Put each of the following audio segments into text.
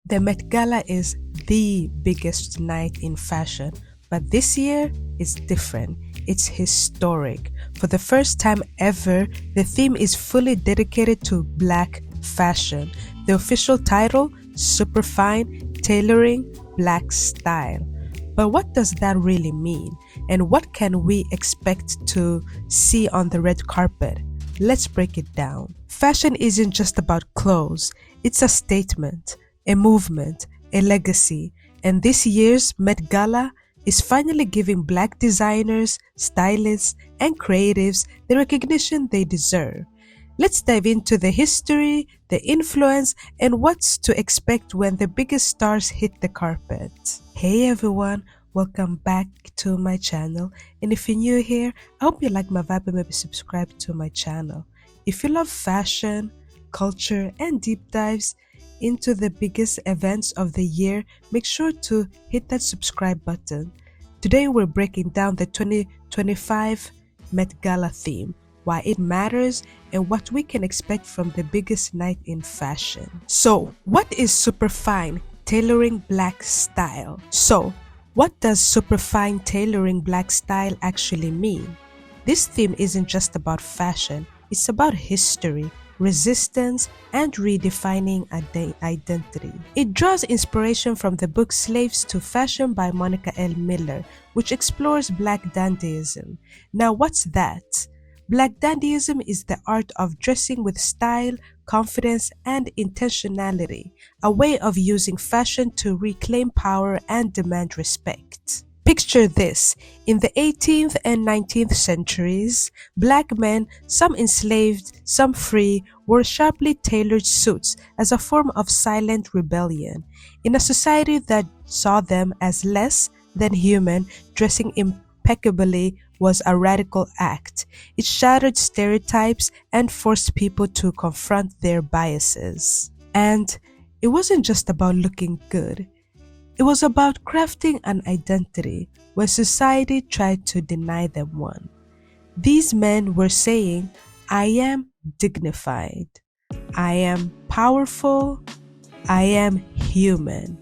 The Met Gala is the biggest night in fashion, but this year is different. It's historic. For the first time ever, the theme is fully dedicated to Black fashion. The official title, Superfine, Tailoring Black Style. But what does that really mean? And what can we expect to see on the red carpet? Let's break it down. Fashion isn't just about clothes, it's a statement, a movement, a legacy, and this year's Met Gala is finally giving Black designers, stylists, and creatives the recognition they deserve. Let's dive into the history, the influence, and what's to expect when the biggest stars hit the carpet. Hey everyone, welcome back to my channel, and if you're new here, I hope you like my vibe and maybe subscribe to my channel. If you love fashion, culture, and deep dives into the biggest events of the year, make sure to hit that subscribe button. Today we're breaking down the 2025 Met Gala theme, why it matters, and what we can expect from the biggest night in fashion. So, what is Superfine Tailoring Black Style? So, what does Superfine Tailoring Black Style actually mean? This theme isn't just about fashion, it's about history, resistance, and redefining identity. It draws inspiration from the book Slaves to Fashion by Monica L. Miller, which explores Black Dandyism. Now, what's that? Black Dandyism is the art of dressing with style, confidence, and intentionality, a way of using fashion to reclaim power and demand respect. Picture this. In the 18th and 19th centuries, Black men, some enslaved, some free, wore sharply tailored suits as a form of silent rebellion. In a society that saw them as less than human, dressing impeccably was a radical act. It shattered stereotypes and forced people to confront their biases. And it wasn't just about looking good. It was about crafting an identity where society tried to deny them one. These men were saying, I am dignified, I am powerful, I am human.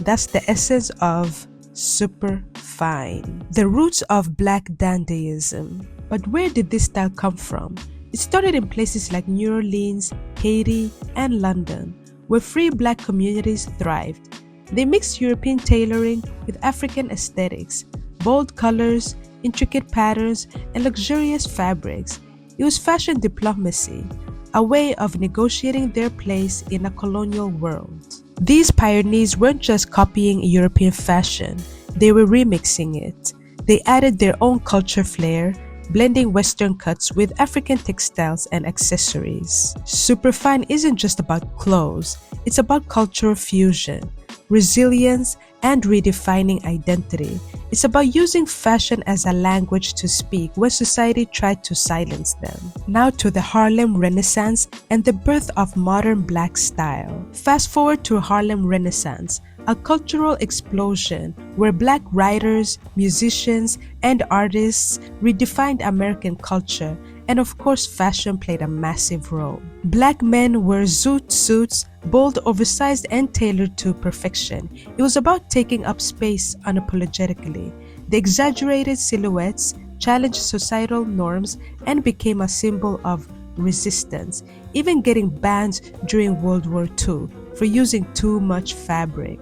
That's the essence of Superfine, the roots of Black Dandyism. But where did this style come from? It started in places like New Orleans, Haiti, and London, where free Black communities thrived. They mixed European tailoring with African aesthetics, bold colors, intricate patterns, and luxurious fabrics. It was fashion diplomacy, a way of negotiating their place in a colonial world. These pioneers weren't just copying European fashion, they were remixing it. They added their own culture flair, blending Western cuts with African textiles and accessories. Superfine isn't just about clothes, it's about cultural fusion, resilience, and redefining identity. It's about using fashion as a language to speak when society tried to silence them. Now to the Harlem Renaissance and the birth of modern Black style. Fast forward to Harlem Renaissance, a cultural explosion where Black writers, musicians, and artists redefined American culture, and of course fashion played a massive role. Black men wore zoot suits, bold, oversized, and tailored to perfection. It was about taking up space unapologetically. The exaggerated silhouettes challenged societal norms and became a symbol of resistance, even getting banned during World War II for using too much fabric.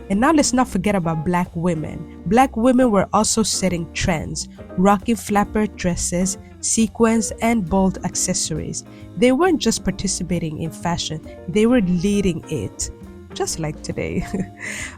And now let's not forget about Black women. Black women were also setting trends, rocking flapper dresses, sequins, and bold accessories. They weren't just participating in fashion, they were leading it, just like today.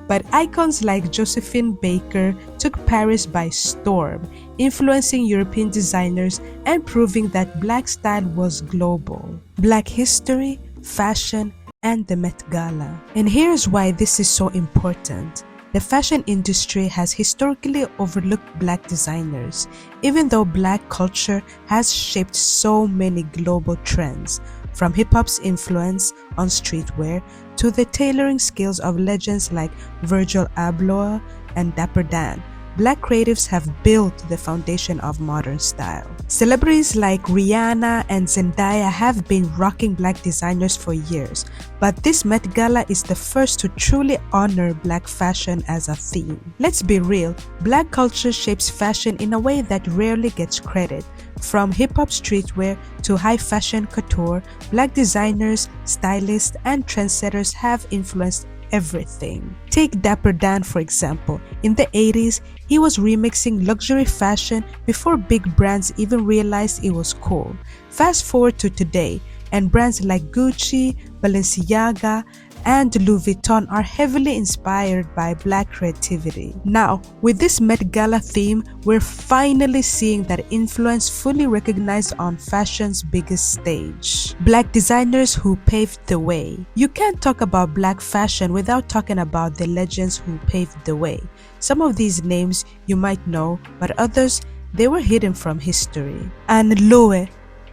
But icons like Josephine Baker took Paris by storm, influencing European designers and proving that Black style was global. Black history, fashion, and the Met Gala. And here's why this is so important. The fashion industry has historically overlooked Black designers, even though Black culture has shaped so many global trends, from hip-hop's influence on streetwear to the tailoring skills of legends like Virgil Abloh and Dapper. Black creatives have built the foundation of modern style. Celebrities like Rihanna and Zendaya have been rocking Black designers for years, but this Met Gala is the first to truly honor Black fashion as a theme. Let's be real, Black culture shapes fashion in a way that rarely gets credit. From hip-hop streetwear to high-fashion couture, Black designers, stylists, and trendsetters have influenced everything. Take Dapper Dan for example. In the 80s, he was remixing luxury fashion before big brands even realized it was cool. Fast forward to today, and brands like Gucci, Balenciaga, and Louis Vuitton are heavily inspired by Black creativity. Now, with this Met Gala theme, we're finally seeing that influence fully recognized on fashion's biggest stage. Black designers who paved the way. You can't talk about Black fashion without talking about the legends who paved the way. Some of these names you might know, but others, they were hidden from history. And Lowe,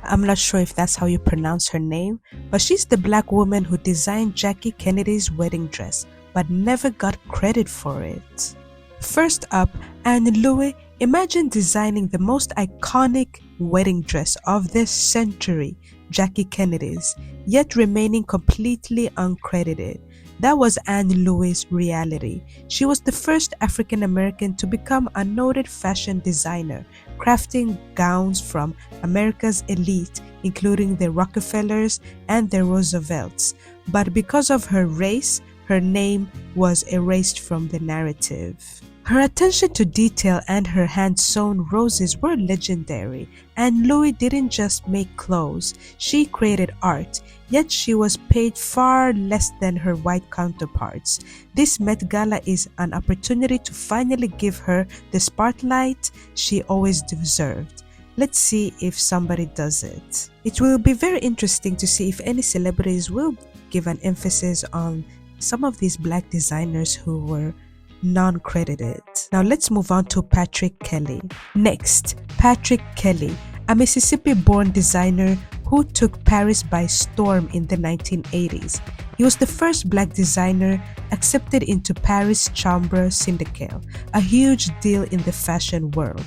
I'm not sure if that's how you pronounce her name, but she's the Black woman who designed Jackie Kennedy's wedding dress, but never got credit for it. First up, Anne Lowe, imagine designing the most iconic wedding dress of this century, Jackie Kennedy's, yet remaining completely uncredited. That was Anne Lowe's reality. She was the first African American to become a noted fashion designer, crafting gowns from America's elite, including the Rockefellers and the Roosevelts. But because of her race, her name was erased from the narrative. Her attention to detail and her hand-sewn roses were legendary, and Lowe didn't just make clothes, she created art, yet she was paid far less than her white counterparts. This Met Gala is an opportunity to finally give her the spotlight she always deserved. Let's see if somebody does it. It will be very interesting to see if any celebrities will give an emphasis on some of these Black designers who were non-credited. Now let's move on to Patrick Kelly. Next, Patrick Kelly, a Mississippi-born designer who took Paris by storm in the 1980s. He was the first Black designer accepted into Paris Chambre Syndicale, a huge deal in the fashion world.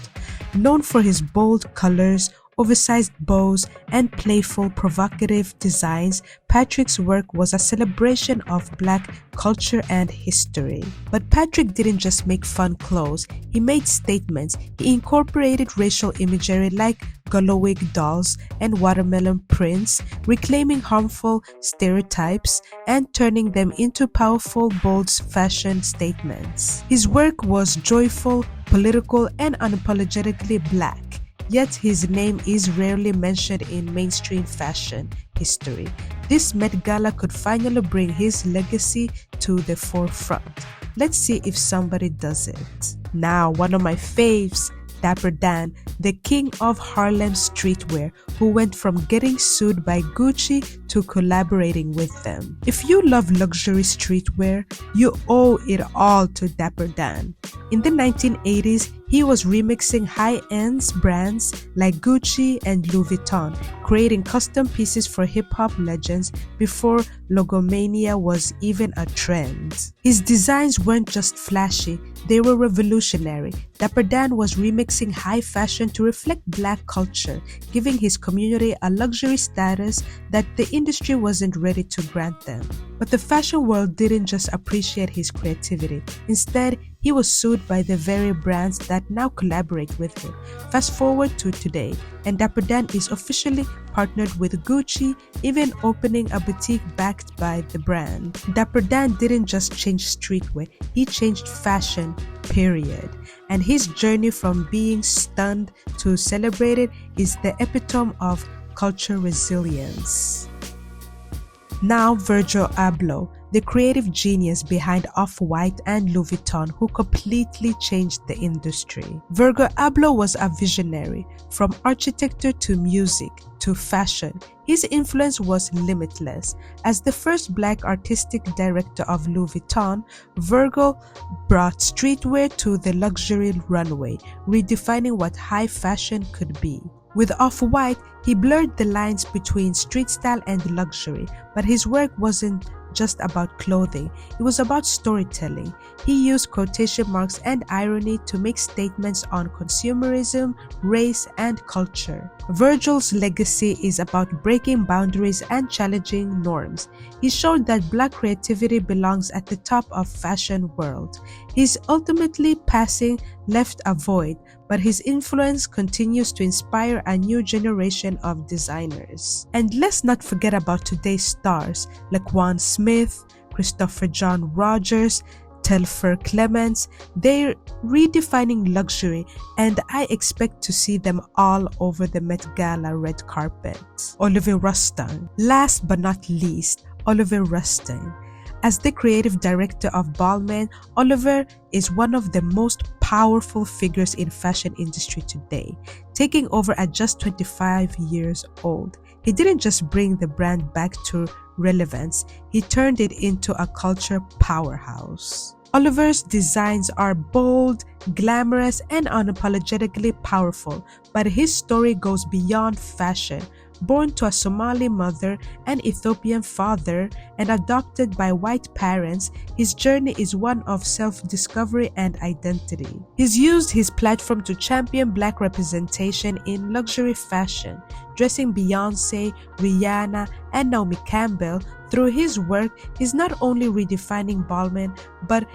Known for his bold colors, oversized bows, and playful, provocative designs, Patrick's work was a celebration of Black culture and history. But Patrick didn't just make fun clothes, he made statements. He incorporated racial imagery like Gallowig dolls and watermelon prints, reclaiming harmful stereotypes and turning them into powerful, bold fashion statements. His work was joyful, political, and unapologetically Black. Yet his name is rarely mentioned in mainstream fashion history. This Met Gala could finally bring his legacy to the forefront. Let's see if somebody does it. Now, one of my faves, Dapper Dan, the king of Harlem streetwear, who went from getting sued by Gucci to collaborating with them. If you love luxury streetwear, you owe it all to Dapper Dan. In the 1980s, he was remixing high-end brands like Gucci and Louis Vuitton, creating custom pieces for hip-hop legends before logomania was even a trend. His designs weren't just flashy, they were revolutionary. Dapper Dan was remixing high fashion to reflect Black culture, giving his community a luxury status that the industry wasn't ready to grant them. But the fashion world didn't just appreciate his creativity. Instead, he was sued by the very brands that now collaborate with him. Fast forward to today, and Dapper Dan is officially partnered with Gucci, even opening a boutique backed by the brand. Dapper Dan didn't just change streetwear, he changed fashion, period. And his journey from being stunned to celebrated is the epitome of culture resilience. Now Virgil Abloh, the creative genius behind Off-White and Louis Vuitton, who completely changed the industry. Virgil Abloh was a visionary. From architecture to music to fashion, his influence was limitless. As the first Black artistic director of Louis Vuitton, Virgil brought streetwear to the luxury runway, redefining what high fashion could be. With Off-White, he blurred the lines between street style and luxury, but his work wasn't just about clothing, it was about storytelling. He used quotation marks and irony to make statements on consumerism, race, and culture. Virgil's legacy is about breaking boundaries and challenging norms. He showed that Black creativity belongs at the top of fashion world. His ultimately passing left a void, but his influence continues to inspire a new generation of designers. And let's not forget about today's stars like Juan Smith, Christopher John Rogers, Telfar Clements. They're redefining luxury, and I expect to see them all over the Met Gala red carpet. Olivier Rousteing. Last but not least, Olivier Rousteing. As the creative director of Balmain, Olivier is one of the most powerful figures in fashion industry today, taking over at just 25 years old. He didn't just bring the brand back to relevance, he turned it into a culture powerhouse. Olivier's designs are bold, glamorous, and unapologetically powerful, but his story goes beyond fashion. Born to a Somali mother and Ethiopian father and adopted by white parents, his journey is one of self-discovery and identity. He's used his platform to champion Black representation in luxury fashion, dressing Beyoncé, Rihanna, and Naomi Campbell. Through his work, he's not only redefining Balmain, but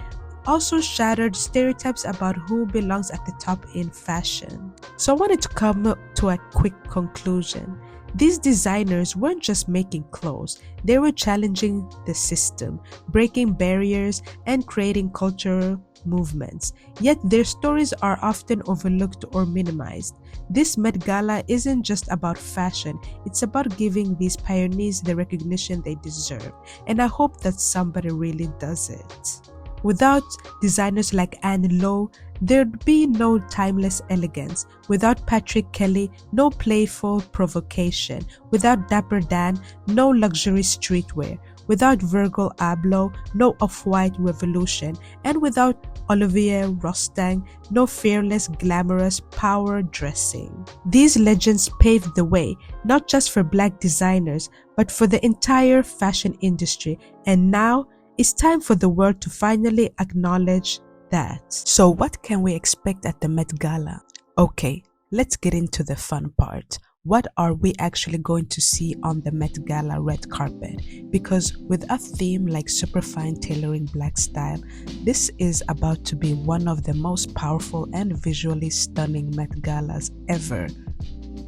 also shattered stereotypes about who belongs at the top in fashion. So I wanted to come to a quick conclusion. These designers weren't just making clothes, they were challenging the system, breaking barriers, and creating cultural movements. Yet their stories are often overlooked or minimized. This Met Gala isn't just about fashion, it's about giving these pioneers the recognition they deserve, and I hope that somebody really does it. Without designers like Lowe, there'd be no timeless elegance. Without Patrick Kelly, no playful provocation. Without Dapper Dan, no luxury streetwear. Without Virgil Abloh, no off-white revolution. And without Olivier Rousteing, no fearless, glamorous power dressing. These legends paved the way, not just for Black designers, but for the entire fashion industry. And now, it's time for the world to finally acknowledge that. So what can we expect at the Met Gala? Okay, let's get into the fun part. What are we actually going to see on the Met Gala red carpet? Because with a theme like Superfine Tailoring Black Style, this is about to be one of the most powerful and visually stunning Met Galas ever.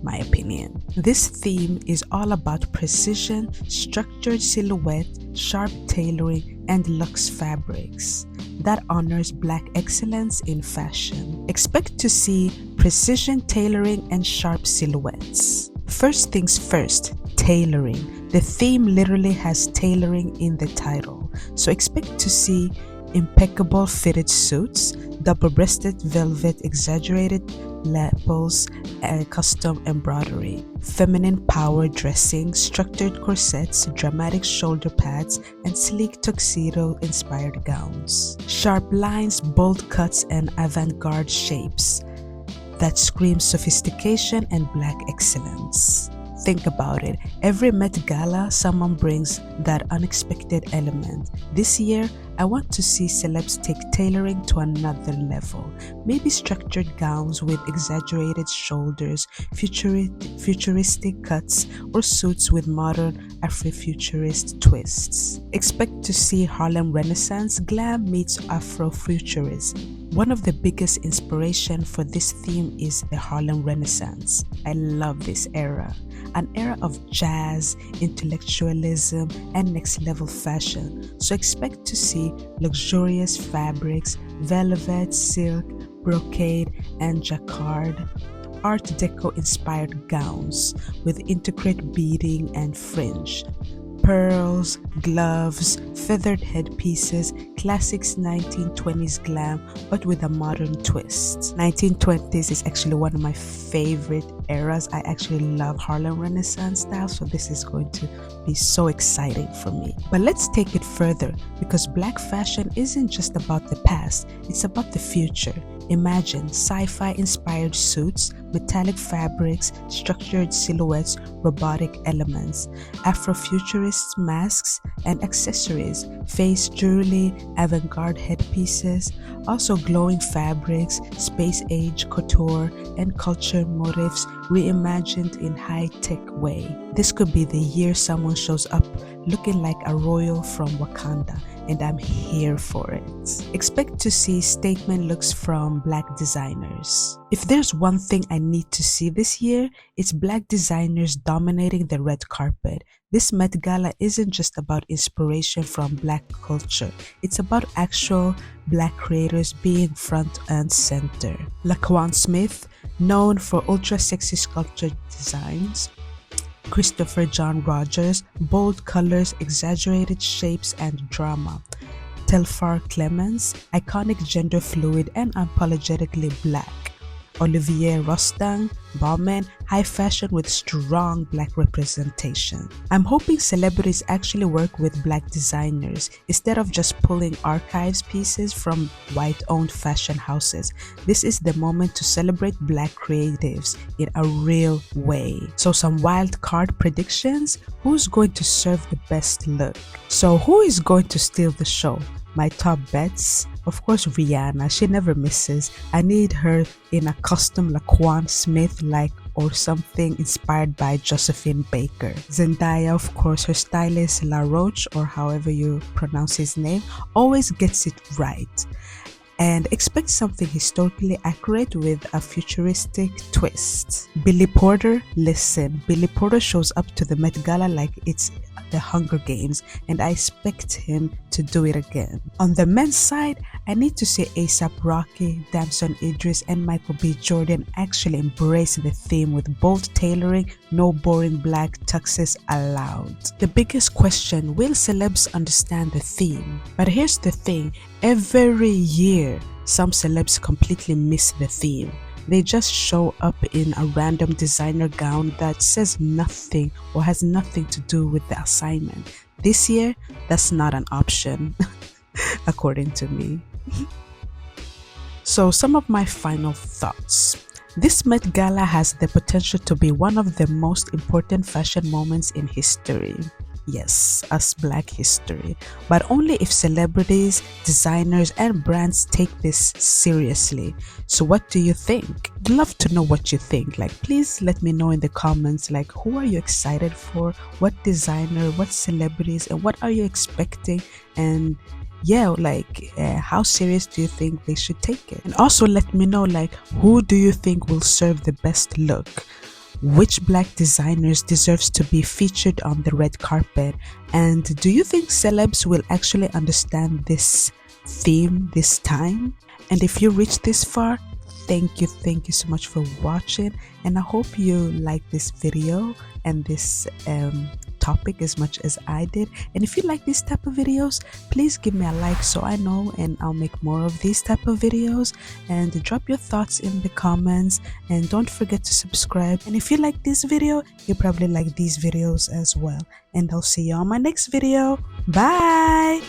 My opinion. This theme is all about precision, structured silhouette, sharp tailoring, and luxe fabrics that honors Black excellence in fashion. Expect to see precision tailoring and sharp silhouettes. First things first, tailoring. The theme literally has tailoring in the title, so expect to see impeccable fitted suits, double-breasted velvet, exaggerated lapels, and custom embroidery, feminine power dressing, structured corsets, dramatic shoulder pads, and sleek tuxedo-inspired gowns. Sharp lines, bold cuts, and avant-garde shapes that scream sophistication and Black excellence. Think about it. Every Met Gala, someone brings that unexpected element. This year, I want to see celebs take tailoring to another level. Maybe structured gowns with exaggerated shoulders, futuristic cuts, or suits with modern Afrofuturist twists. Expect to see Harlem Renaissance glam meets Afrofuturism. One of the biggest inspiration for this theme is the Harlem Renaissance. I love this era. An era of jazz, intellectualism, and next-level fashion. So expect to see luxurious fabrics, velvet, silk, brocade, and jacquard. Art Deco-inspired gowns with intricate beading and fringe. Pearls, gloves, feathered headpieces, classics 1920s glam, but with a modern twist. 1920s is actually one of my favorite eras. I actually love Harlem Renaissance style, so this is going to be so exciting for me. But let's take it further, because Black fashion isn't just about the past, it's about the future. Imagine sci-fi inspired suits, metallic fabrics, structured silhouettes, robotic elements, Afrofuturist masks and accessories, face jewelry, avant-garde headpieces, also glowing fabrics, space-age couture, and culture motifs reimagined in high-tech way. This could be the year someone shows up looking like a royal from Wakanda, and I'm here for it. Expect to see statement looks from Black designers. If there's one thing I need to see this year, it's Black designers dominating the red carpet. This Met Gala isn't just about inspiration from Black culture, it's about actual Black creators being front and center. Laquan Smith, known for ultra-sexy sculpture designs, Christopher John Rogers, bold colors, exaggerated shapes, and drama. Telfar Clemens, iconic gender fluid and unapologetically Black. Olivier Rousteing, Bauman, high fashion with strong Black representation. I'm hoping celebrities actually work with Black designers instead of just pulling archives pieces from white-owned fashion houses. This is the moment to celebrate Black creatives in a real way. So some wild card predictions: who's going to serve the best look? So who is going to steal the show? My top bets, of course, Rihanna. She never misses. I need her in a custom Laquan Smith or something inspired by Josephine Baker. Zendaya, of course, her stylist La Roche, or however you pronounce his name, always gets it right. And expect something historically accurate with a futuristic twist. Billy Porter, listen, Billy Porter shows up to the Met Gala like it's the Hunger Games, and I expect him to do it again. On the men's side, I need to see A$AP Rocky, Damson Idris, and Michael B. Jordan actually embrace the theme with bold tailoring, no boring black tuxes allowed. The biggest question: will celebs understand the theme? But here's the thing, every year some celebs completely miss the theme. They just show up in a random designer gown that says nothing or has nothing to do with the assignment. This year, that's not an option, according to me. So some of my final thoughts. This Met Gala has the potential to be one of the most important fashion moments in history. Yes, as Black history, but only if celebrities, designers, and brands take this seriously. So what do you think? I'd love to know what you think. Please let me know in the comments, who are you excited for? What designer, what celebrities, and what are you expecting? And yeah, how serious do you think they should take it? And also let me know, who do you think will serve the best look? Which Black designers deserves to be featured on the red carpet? And do you think celebs will actually understand this theme this time? And if you reached this far, thank you so much for watching, and I hope you like this video and this topic as much as I did. And if you like this type of videos, please give me a like so I know, and I'll make more of these type of videos. And drop your thoughts in the comments, and don't forget to subscribe. And if you like this video, you probably like these videos as well. And I'll see you on my next video. Bye.